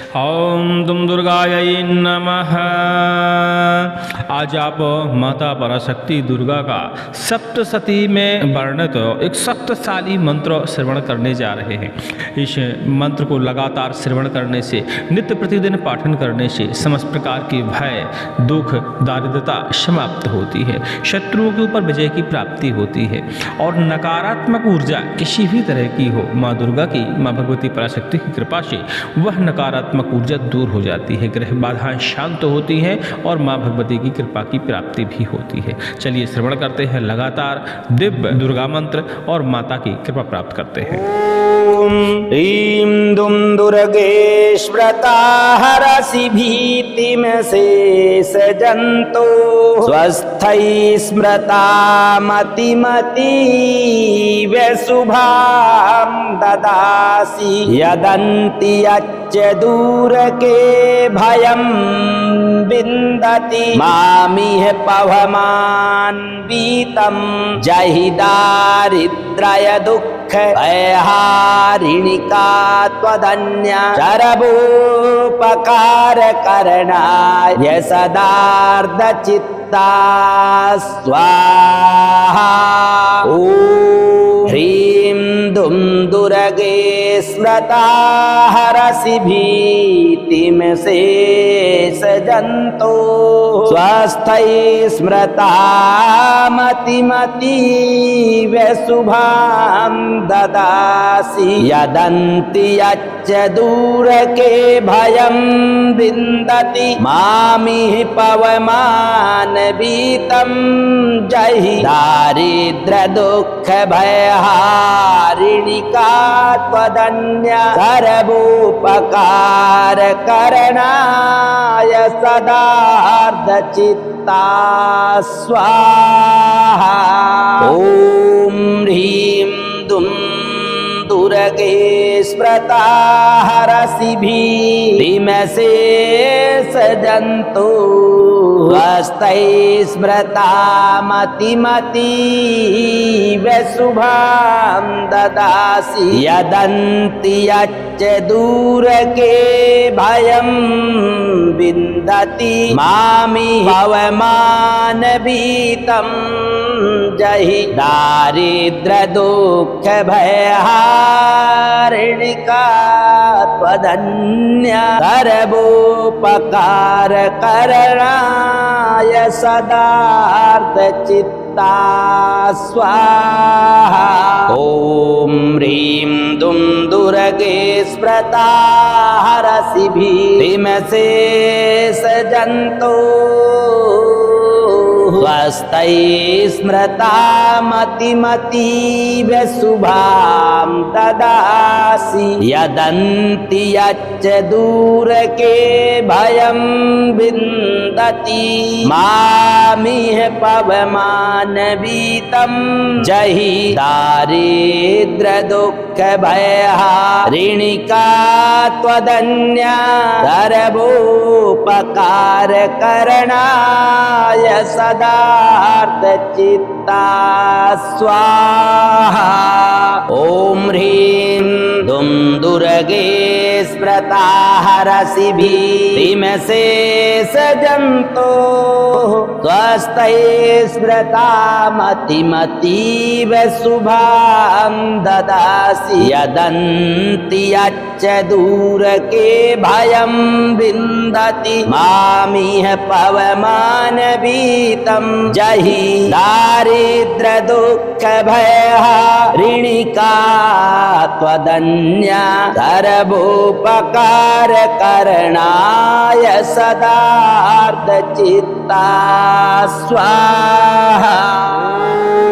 ओम दुम दुर्गायै नमः। आज आप माता पराशक्ति दुर्गा का सप्तशती में वर्णित एक शक्तिशाली मंत्र श्रवण करने जा रहे हैं। इस मंत्र को लगातार श्रवण करने से, नित्य प्रतिदिन पाठन करने से समस्त प्रकार की भय, दुख, दारिद्रता समाप्त होती है, शत्रुओं के ऊपर विजय की प्राप्ति होती है और नकारात्मक ऊर्जा किसी भी तरह की हो, माँ दुर्गा की, माँ भगवती पराशक्ति की कृपा से वह नकारात्मक ऊर्जा दूर हो जाती है, ग्रह बाधाएं शांत होती हैं और माँ भगवती की कृपा की प्राप्ति भी होती है। चलिए श्रवण करते हैं लगातार दिव्य दुर्गा मंत्र और माता की कृपा प्राप्त करते हैं। ओम ह्रीं दुम दुर्गे स्मृता हरसि भीतिम शेष जंतो स्वस्थै स्मृता मतिमतीव शुभां ददासि यदन्ति यच्च दूरके भयं विन्दति मामिह पवमान्वितं जहि दारिद्र्य दुःख भयहारिणिका त्वदन्या शरभोपकार करणाय सदार्ध चित्ता स्वाहा। ओम ह्रीं दुम दुर्गे स्मृता हरसि भीतिम शेष जंतो स्वस्थै स्मृता मतिमतीव शुभां ददासि यदन्ति यच्च दूरके भयं विन्दति मामिह पवमानवितं जहि दारिद्र्य दुःख भयहारिणिका त्वदन्या सर्वोपकार करणाय सदार्ध चित्ता स्वाहा। ओम ह्रीं दुम दुर्गे स्मृता हरसि भीतिम शेष जंतो स्वस्थै स्मृता मतिमतीव शुभां ददासि यदन्ति यच्च दूरके भयं विन्दति मामिह पवमानवितं जहि दारिद्र्य दुःख भयहारिणिका त्वदन्या सर्वोपकार करणाय सदार्थ चित्ता स्वाहा। ओम ह्रीं दुम दुर्गे स्मृता हरसि भीतिम शेष जंतो स्वस्थै स्मृता मतिमतीव शुभां ददासि यदन्ति यच्च दूरके भयं विन्दति मामिह पवमानवितं जहि दारिद्र्य दुःख भयहारिणिका त्वदन्या सर्वोपकार करणाय सदार्थ चित्ता स्वाहा। ओम ह्रीं दुम दुर्गे स्मृता हरसि भीतिम शेष जंतो स्वस्थै स्मृता मतिमतीव शुभां ददासि यदन्ति यच्च दूरके भयं विन्दति मामिह पवमानवितं जहि दारिद्र्य दुःख भयहारिणिका त्वदन्या सर्वोपकार करणाय सदार्थ चित्ता स्वाहा।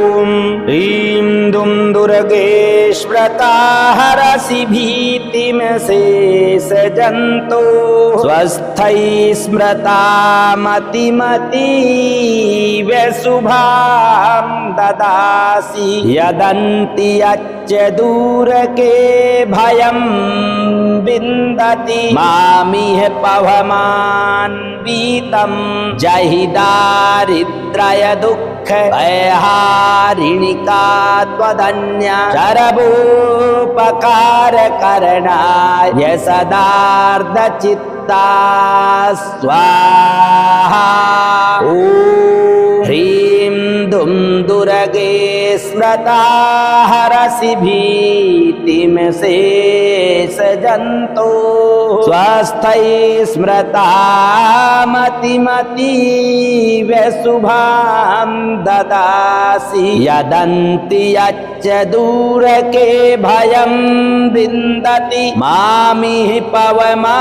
ओम ह्रीं दुम दुर्गे स्मृता हरसि भीतिम शेष जंतो स्वस्थै स्मृता मतिमतीव शुभां ददासि यदन्ति यच्च दूरके भयं विन्दति मामिह पवमान्वितं जहि दारिद्र्य दुःख भयहारिणिका त्वदन्या सर्वोपकार करणाय सदार्धचित्ता स्वाहा। ॐ ह्रीं दुं दुर्गे स्मृता हरसि भीतिं शेषजन्तो स्वस्थै स्मृता मतिमतीव शुभां ददासि यदन्ति यच्च दूरके भयं विन्दति मामिह पवमानवीतं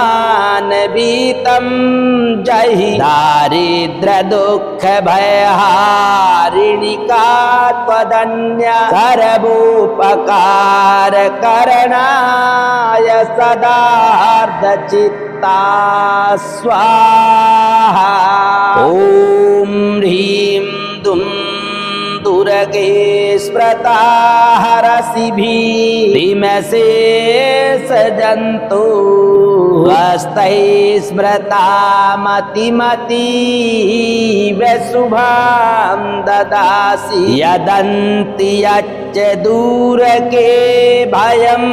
जहि दारिद्र दुःख भयहारिणिका त्वदन्या सर्वोपकार करणाय सदार्धचित्ता स्वाहा। ॐ ह्रीं दुं दुर्गे स्मृता हरसि भीतिं शेषजन्तो स्वस्थै स्मृता मतिमतीव शुभां ददासि यदन्ति यच्च दूरके भयं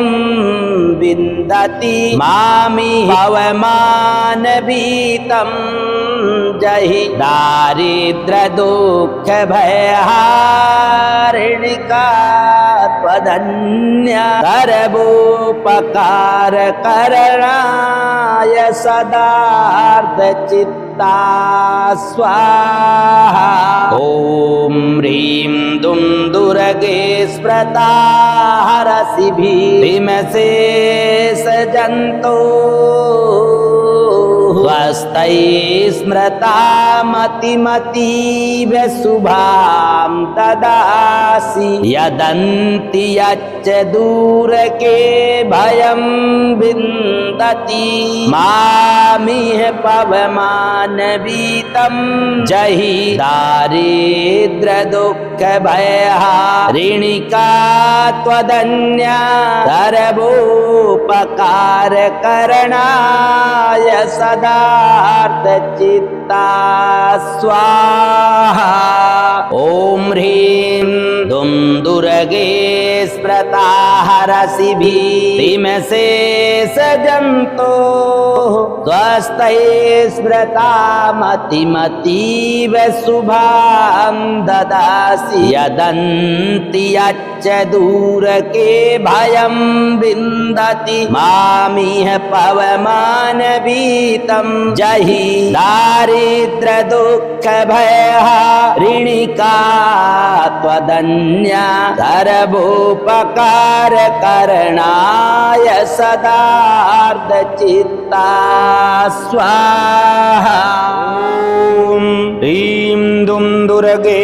विन्दति मामिह पवमानवीतं जहि दारिद्र दुःख भयहारिणिका त्वदन्या सर्वोपकार करणाय सदार्धचित्ता स्वाहा। ॐ ह्रीं दुं दुर्गे स्मृता हरसि भीतिं शेषजन्तो स्वस्थै स्मृता मतिमतीव शुभां ददासि यदन्ति यच्च दूरके भयं विन्दति मामिह पवमानवीतं जहि दारिद्र दुःख भयहारिणिका त्वदन्या सर्वोपकार करणाय सदार्धचित्ता स्वाहा। ॐ ह्रीं दुं दुर्गे स्मृता हरसि भीतिं शेषजन्तो स्वस्थै स्मृता मतिमतीव शुभां ददासि यदन्ति यच्च दूरके भयं विन्दति मामिह पवमानवीतं जहि दारिद्र दुःख भयहारिणिका त्वदन्या सर्वोपकार करणाय सदार्धचित्ता स्वाहा। ॐ ह्रीं दुं दुर्गे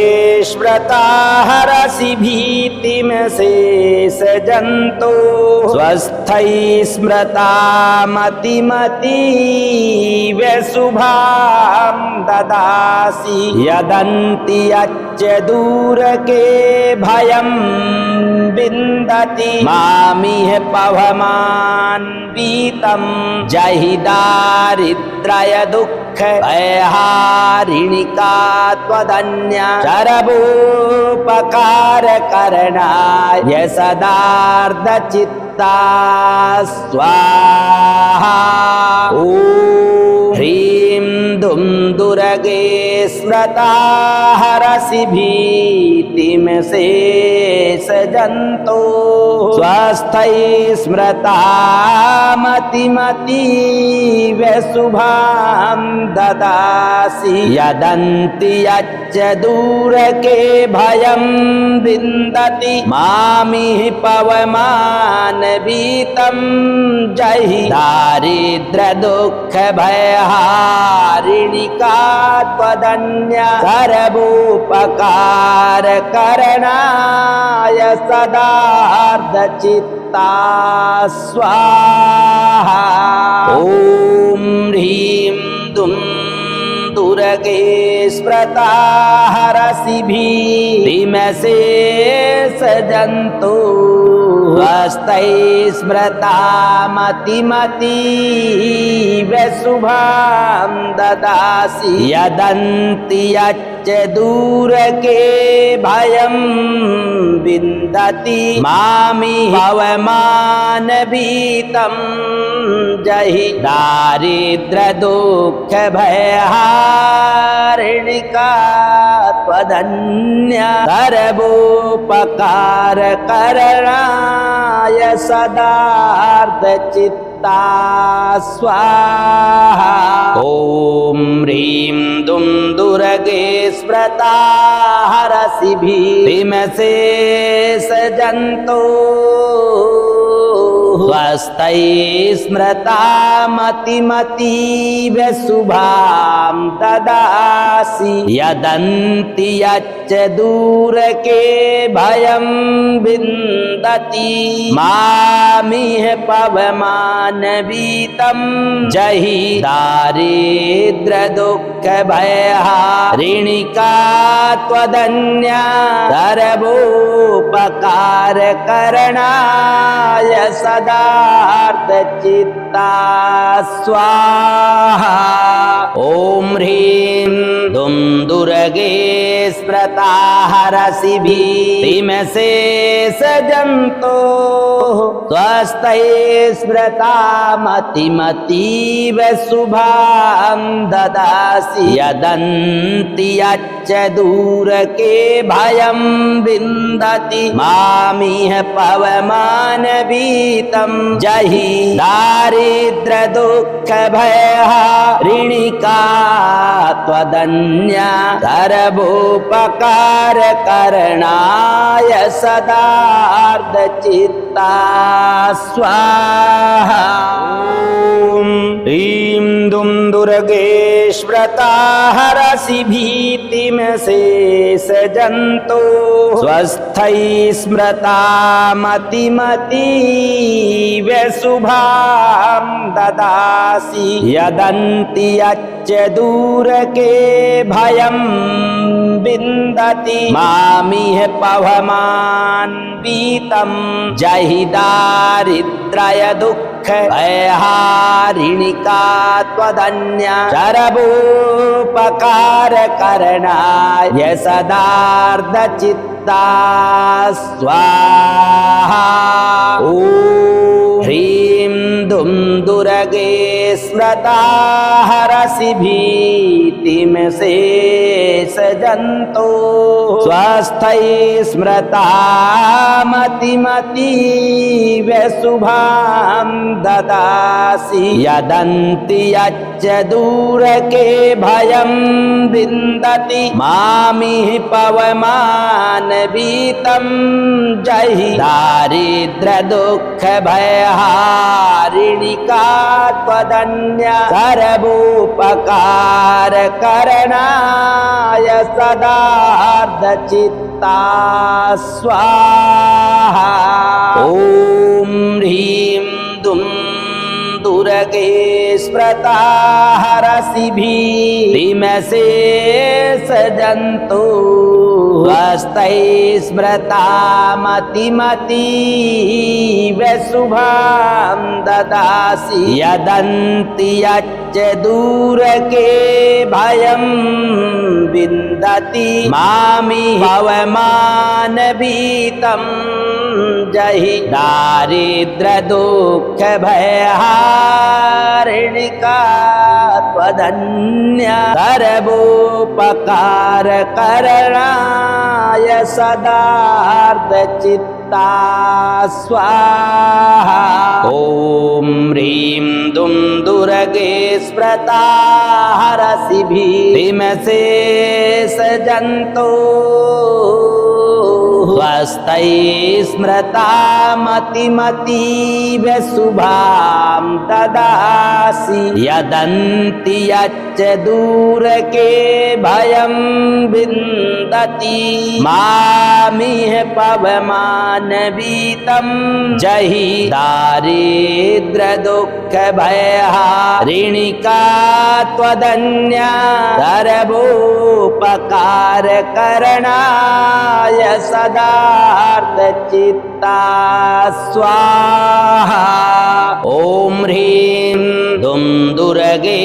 स्मृता हरसि भीतिं शेषजन्तो स्वस्थै स्मृता मतिमतीव शुभां ददासि यदन्ति यच्च दूरके भयं विन्दति मामिह पवमानवीतं जहि दारिद्र्य दुःख भयहारिणिका त्वदन्या सर्वोपकार करणाय सदार्धचित्ता स्वाहा। ॐ ह्रीं दुं दुर्गे स्मृता हरसि भीतिं शेषजन्तो स्वस्थै स्मृता मतिमतीव शुभां ददासि यदन्ति यच्च दूरके भयं विन्दति मामिह पवमानवीतं जहि दारिद्र दुःख भयहारिणिका त्वदन्या सर्वोपकार करणाय सदार्धचित्ता स्वाहा। ॐ ह्रीं दुं दुर्गे स्मृता हरसि भीतिं शेषजन्तो स्वस्थै स्मृता मतिमतीव शुभां ददासि यदन्ति यच्च दूर के भयं विन्दति मामि पवमान भीतं जहि दारिद्र दुःख भयहारिणिका त्वदन्या सर्वोपकार करणाय सदार्धचित्ता स्वाहा। ॐ ह्रीं दुं दुर्गे स्मृता हरसि भीतिमशेष जन्तो स्वस्ति स्मृता मतिमतीव शुभां ददासि यदन्ति यच्च दूर के भयं विन्दति मामिह पवमान भीतं जहि दारिद्र दुःख भयहारिणिका त्वदन्या सर्वोपकार करणाय सदार्धचित्ता स्वाहा। ॐ ह्रीं दुं दुर्गे स्मृता हरसि भीतिमशेष जन्तो स्वस्ति स्मृता मतिमतीव शुभां ददासि यदन्ति यच्च दूर के भयं विन्दति मामिह पवमान भीतं जहि दारिद्र दुःख भयहारिणिका त्वदन्या सर्वोपकार करणाय सदार्धचित्ता स्वाहा। ॐ ह्रीं दुं दुर्गे स्मृता हरसि भीतिमशेष जन्तो स्वस्थै स्मृता मतिमतीव शुभां ददासि यदन्ति यच्च दूर के भयं विन्दति मामिह पवमान भीतं जहि दारिद्र्य दुःख भयहारिणिका त्वदन्या सर्वोपकार करणाय सदार्धचित्ता स्वाहा। ॐ ह्रीं दुं दुर्गे स्मृता हरसि भीतिमशेष जन्तो स्वस्थै स्मृता मतिमतीव शुभां ददासि यदन्ति यच्च दूर के भयं विन्दति मामिह पवमान भीतं जहि दारिद्र दुःख भयहारिणिका त्वदन्या सर्वोपकार करणाय सदार्धचित्ता स्वाहा। ॐ ह्रीं दुं दुर्गे स्मृता हरसि भीतिमशेष जन्तो स्वस्ति स्मृता मतिमतीव शुभां ददासि यदन्ति यच्च दूर के भयं विन्दति मामिह पवमान भीतं जहि दारिद्र दुःख भयहारिणिका त्वदन्या सर्वोपकार करणाय सदार्धचित्ता स्वाहा। ॐ ह्रीं दुं दुर्गे स्मृता हरसि भीतिमशेष जन्तो स्वस्ति स्मृता मतिमतीव शुभां ददासि यदन्ति यच्च दूर के भयं विन्दति मामिह पवमान भीतं जहि दारिद्र दुःख भयहारिणिका त्वदन्या सर्वोपकार करणाय सदा सदार्धचित्ता स्वाहा। ॐ ह्रीं दुं दुर्गे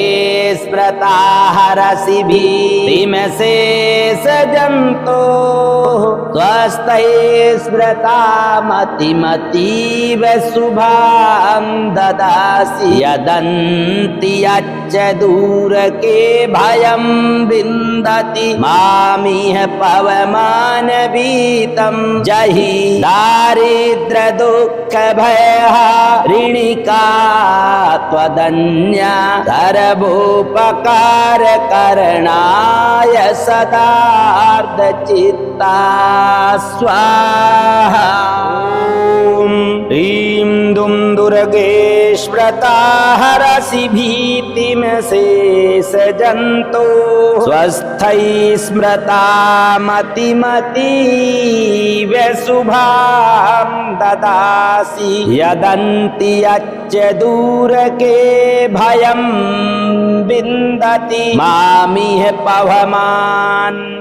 स्मृता हरसि भीतिमशेषजन्तो स्वस्ति स्मृता मतिमतीव शुभां ददासि यदन्ति यच्च दूरके भयं विन्दति मामिह पवमानवीतं जहि दारिद्र दुःख भयहारिणिका त्वदन्या सर्वोपकार करणाय सदार्धचित्ता स्वाहा। ॐ ह्रीं दुं दुर्गे स्मृता हरसि भीतिमशेषजन्तो स्वस्थै स्मृता मतिमतीव शुभां ददासि यदन्ति यच्च दूरके भयं विन्दति मामिह पवमान्वितं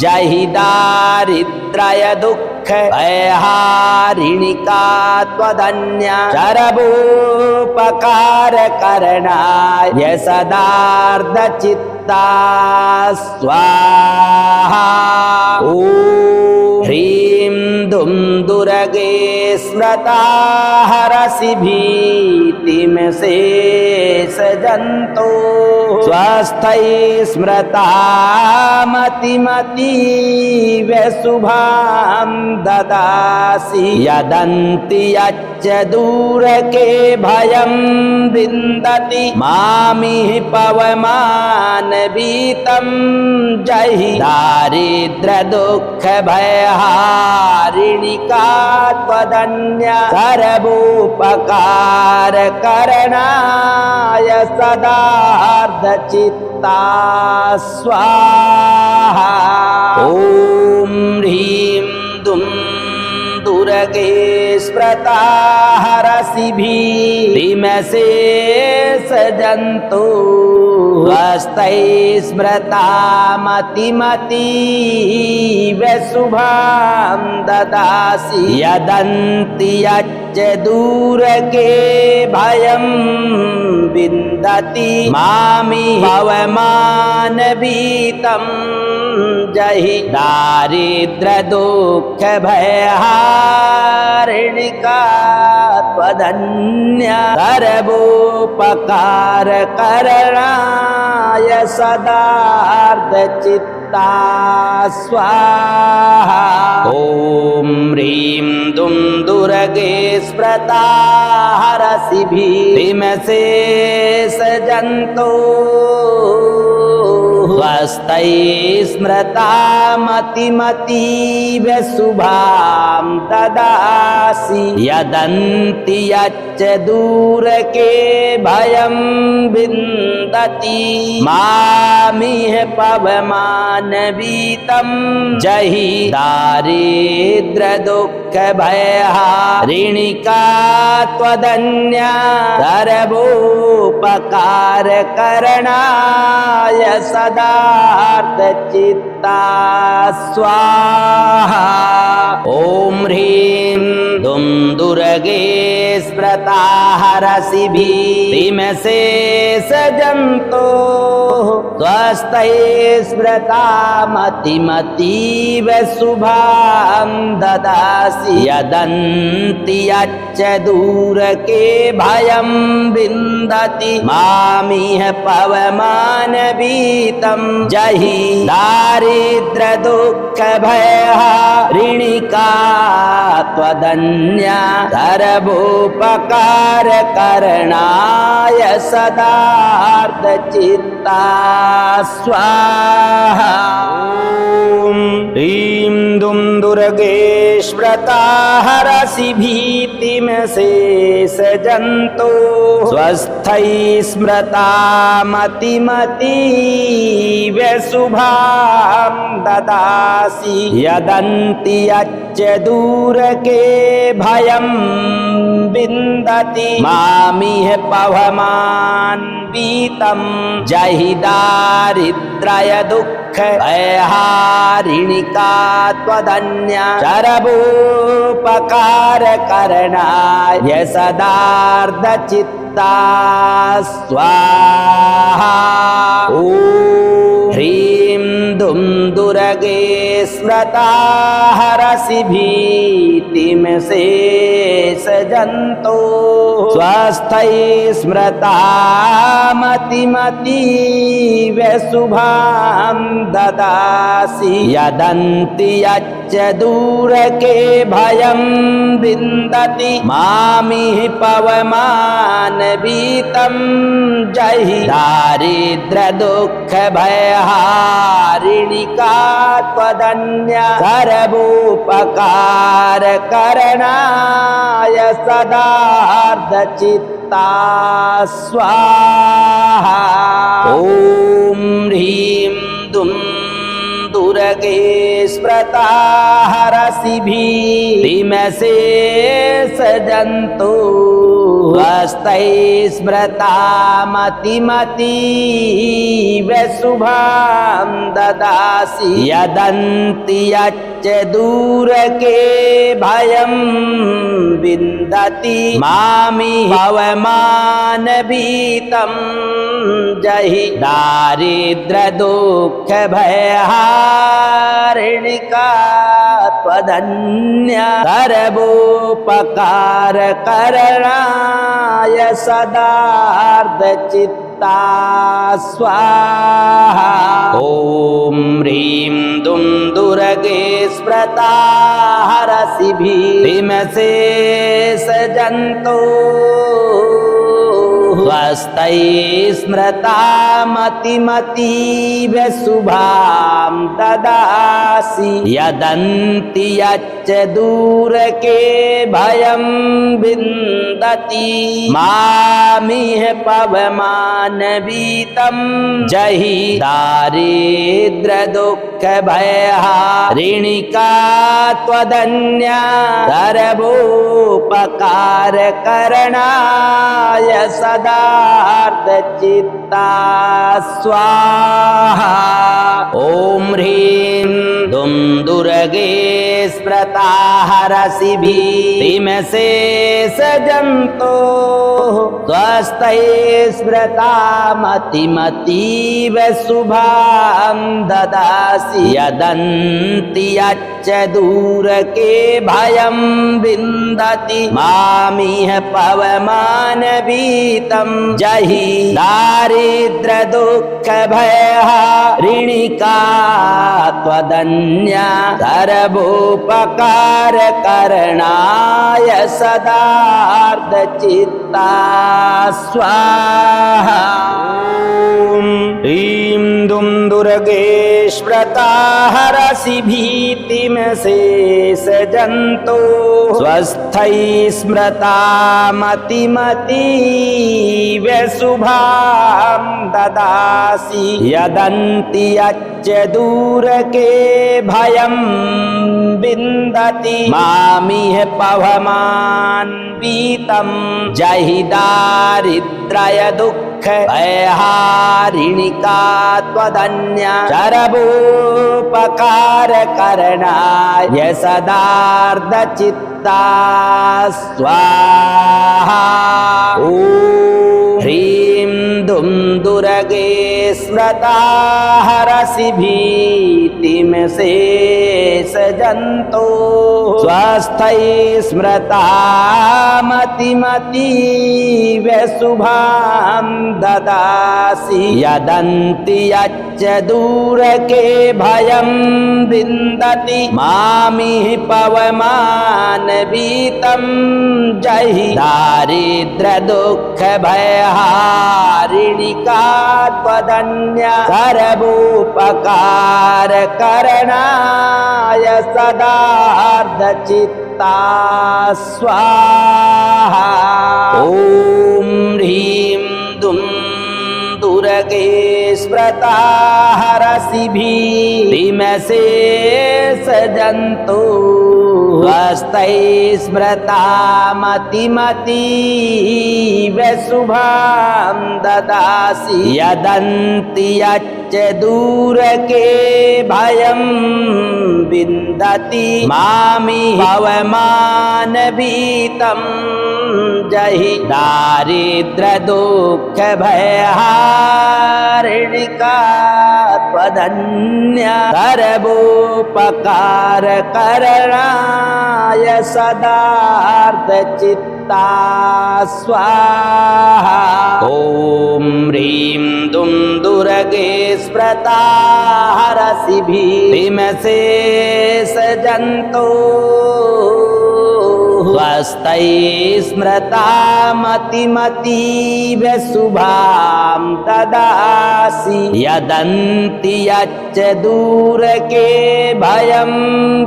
जहि दारिद्र्य दुःख भयहारिणिका त्वदन्या सर्वोपकार करणाय सदार्धचित्ता स्वाहा। ॐ ह्रीं दुं दुर्गे स्मृता हरसि भीतिमशेषजन्तो स्वस्थै स्मृता मतिमतीव शुभां ददासि यदन्ति यच्च दूरके भयं विन्दति मामिह पवमानवीतं जहि दारिद्र दुःख भयहारिणिका त्वदन्या सर्वोपकार करणाय सदार्धचित्ता स्वाहा। ॐ ह्रीं दुं दुर्गे स्मृता हरसि भीतिमशेषजन्तो स्वस्ति स्मृता मतिमतीव शुभां ददासि यदन्ति यच्च दूरके भयं विन्दति मामिह पवमानवीतं जहि दारिद्र दुःख भयहारिणिका त्वदन्या सर्वोपकार करणाय सदार्धचित्ता स्वाहा। ॐ ह्रीं दुं दुर्गे स्मृता हरसि भीतिमशेषजन्तो स्वस्ति स्मृता मतिमतीव शुभां ददासि यदन्ति यच्च दूरके भयं विन्दति मामिह पवमानवीतं जहि दारिद्र दुःख भयहारिणिका त्वदन्या सर्वोपकार करणाय सदार्धचित्ता स्वाहा। ॐ ह्रीं दुं दुर्गे स्मृता हरसि भीतिमशेषजन्तो स्वस्थै स्मृता मतिमतीव शुभां ददासि यदन्ति यच्च दूरके भयं विन्दति मामिह पवमानवीतं जहि दारिद्र दुःख भयहारिणिका त्वदन्या सर्वोपकार करणाय सदार्धचित्ता स्वाहा। ॐ ह्रीं दुं दुर्गे स्मृता हरसि भीतिमशेषजन्तो स्वस्थ स्वस्थै स्मृता मतिमतीव शुभां ददासि यदन्ति यच्च दूरके भयं विन्दति मामिह पवमान्वितं जहि दारिद्र्य दुःख भयहारिणिका त्वदन्या शरवोपकार करणाय सदार्धचित्ता स्वाहा। ॐ ह्रीं दुं दुर्गे स्मृता हरसि भीतिं शेषजन्तो स्वस्थै स्मृता मतिमतीव शुभां ददासि यदन्ति यच्च दूरके भयं विन्दति मामिह पवमानवीतं जहि दारिद्र्य दुःख भयहारिणिका त्वदन्या सर्वोपकार करणाय सदार्धचित्ता स्वाहा। ॐ ह्रीं दुं दुर्गे स्मृता हरसि भीतिं शेषजन्तो स्वस्थै स्मृता मतिमतीव शुभां ददासि यदन्ति यच्च दूरके भयं विन्दति मामिह पवमानवीतं जहि दारिद्र्य दुःख भयहारिणिका त्वदन्या सर्वोपकार करणाय सदार्धचित्ता स्वाहा। ॐ ह्रीं दुं दुर्गे स्मृता हरसि भीतिं शेषजन्तो स्वस्थै स्मृता मतिमतीव शुभां ददासि यदन्ति यच्च दूरके भयं विन्दति मामिह पवमानवीतं जहि दारिद्र्य दुःख भयहारिणिका त्वदन्या सर्वोपकार करणाय सदार्धचित्ता स्वाहा। ॐ ह्रीं दुं दुर्गे स्मृता हरसि भीतिं शेषजन्तो स्वस्थै स्मृता मतिमतीव शुभां ददासि यदन्ति यच्च दूरके भयं विन्दति मामिह पवमानवीतं जहि दारिद्र्य दुःख भयहारिणिका त्वदन्या सर्वोपकार करणाय सदार्धचित्ता स्वाहा। ॐ ह्रीं दुं दुर्गे स्मृता हरसि भीतिं शेषजन्तो स्वस्थै स्मृता मतिमतीव शुभां ददासि यदन्ति यच्च दूरके भयं विन्दति मामिह पवमान्वितं जहि दारिद्र्य दुःख भयहारिणिका त्वदन्या सर्वोपकार करणाय सदार्धचित्ता स्वाहा। ॐ ह्रीं दुं दुर्गे स्मृता हरसि भीतिं शेषजन्तो स्वस्थै स्मृता मतिमतीव शुभां ददासि यदन्ति यच्च दूरके भयं विन्दति मामिह पवमानवीतं जहि दारिद्र्य दुःख भयहारिणिका त्वदन्या सर्वोपकार करणाय सदार्धचित्ता स्वाहा। ॐ ह्रीं दुर्गे स्मृता हरसिभिरिमशेष जन्तु स्वस्तै स्मृता मतिमतीव शुभां ददासि यदन्ति यच्च दूरके भयं विन्दति मामि पवमानभीतं जहि दारिद्र दुःख भयहारिणिका त्वदन्या सर्वोपकार करणाय सदार्धचित्ता स्वाहा। ॐ ह्रीं दुं दुर्गे स्मृता हरसिभिरिमशेष जन्तु स्वस्तै स्मृता मतिमतीव शुभां ददासि यदन्ति यच्च दूरके भयं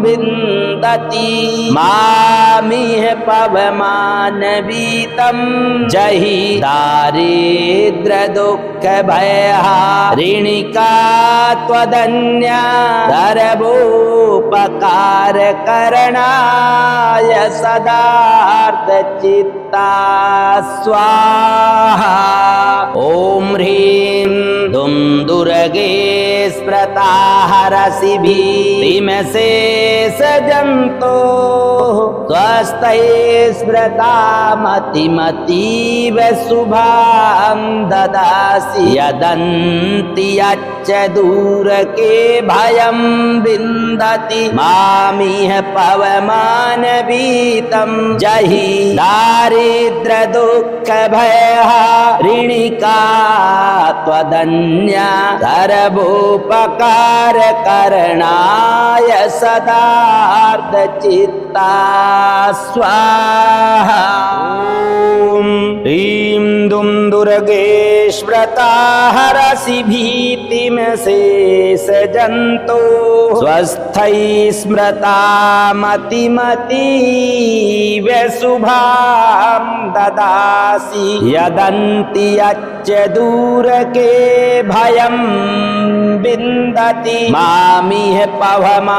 विन्दति मामिह पवमानभीतं जहि दारिद्र दुःख भयहारिणिका त्वदन्या सर्वोपकार करणाय सदार्धचित्ता स्वाहा। ॐ ह्रीं दुं दुर्गे स्मृता हरसिभिरिमशेष जन्तु स्वस्तै स्मृता मतिमतीव शुभां ददासि यदन्ति यच्च दूरके भयं विन्दति मामिह पवमानभीतं जहि दारिद्र दुःख भयहारिणिका त्वदन्या सर्वोपकार करणाय सदार्धचित्ता स्वाहा। ॐ ह्रीं दुं दुर्गे स्मृता हरसिभिरिमशेष जन्तु स्वस्थै स्मृता मतिमतीव शुभां ददासि यदन्ति यच्च दूरके भयं विन्दति मामिह पवमानभीतं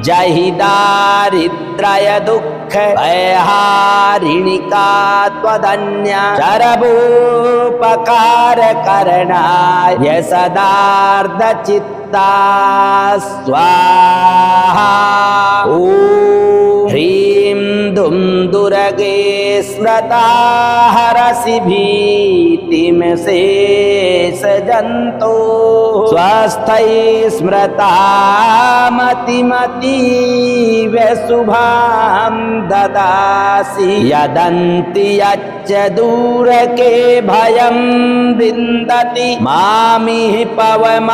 जहि दारिद्र्य दुःख भयहारिणिका त्वदन्या सर्वोपकार करणाय सदार्धचित्ता स्वाहा। ॐ ह्रीं दुं दुर्गे स्मृता हरसिभिरिमशेष जन्तु स्वस्थै स्मृता मतिमतीव शुभां ददासि यदन्ति यच्च दूरके भयं विन्दति मामिह पवमानभीतं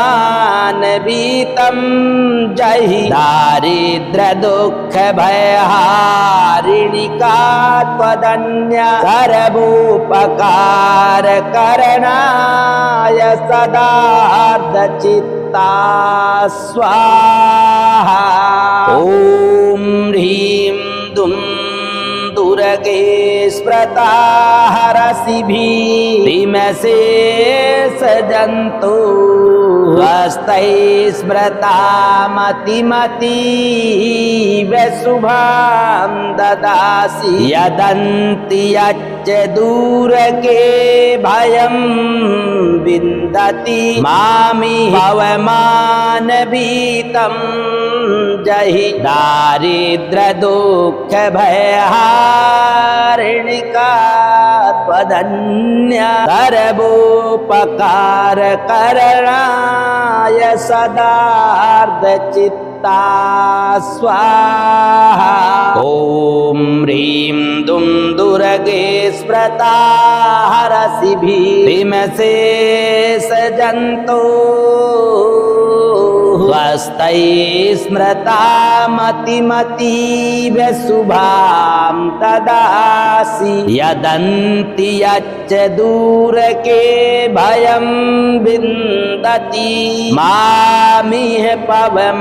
जहि दारिद्र दुःख भयहारिणिका त्वदन्या सर्वोपकार करणाय सदार्धचित्ता स्वाहा। ॐ ह्रीं दुं दुर्गे स्मृता हरसिभिरिमशेष जन्तु स्वस्तै स्मृता मतिमतीव शुभां ददासि यदन्ति यच्च दूरके भयं विन्दति मामिह पवमानभीतं जहि दारिद्र दुःख भयहारिणिका त्वदन्या सर्वोपकार करणाय सदार्धचित्ता स्वाहा। ॐ ह्रीं दुं दुर्गे स्मृता हरसिभिरिमशेष जन्तु स्वस्तै स्मृता मतिमतीव शुभां तदासि यदन्ति यच्च दूरके भयं विन्दति मामिह पवमानवीतं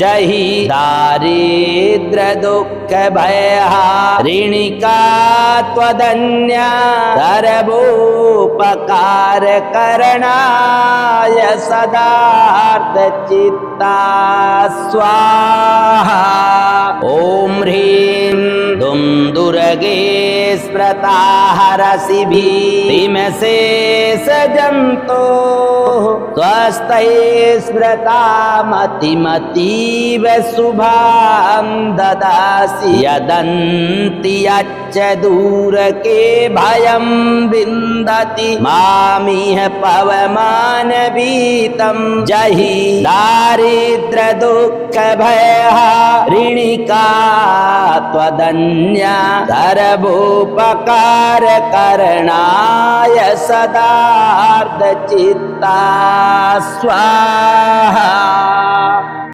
जहि दारिद्र दुःख भयहारिणिका त्वदन्या सर्वोपकार करणाय सदार्थचित्ता स्वाहा। ॐ ह्रीं दुं दुर्गे स्मृता हरसि भीतिमशेषजन्तो स्वस्तै स्मृता मतिमतीव शुभां ददासि यदन्ति यच्च दूरके भयं विन्दति मामिह पवमानवीतं जहि दारिद्र दुःख भयहारिणिका त्वदन्या सर्वोपकार करणाय सदार्थचित्ता स्वाहा।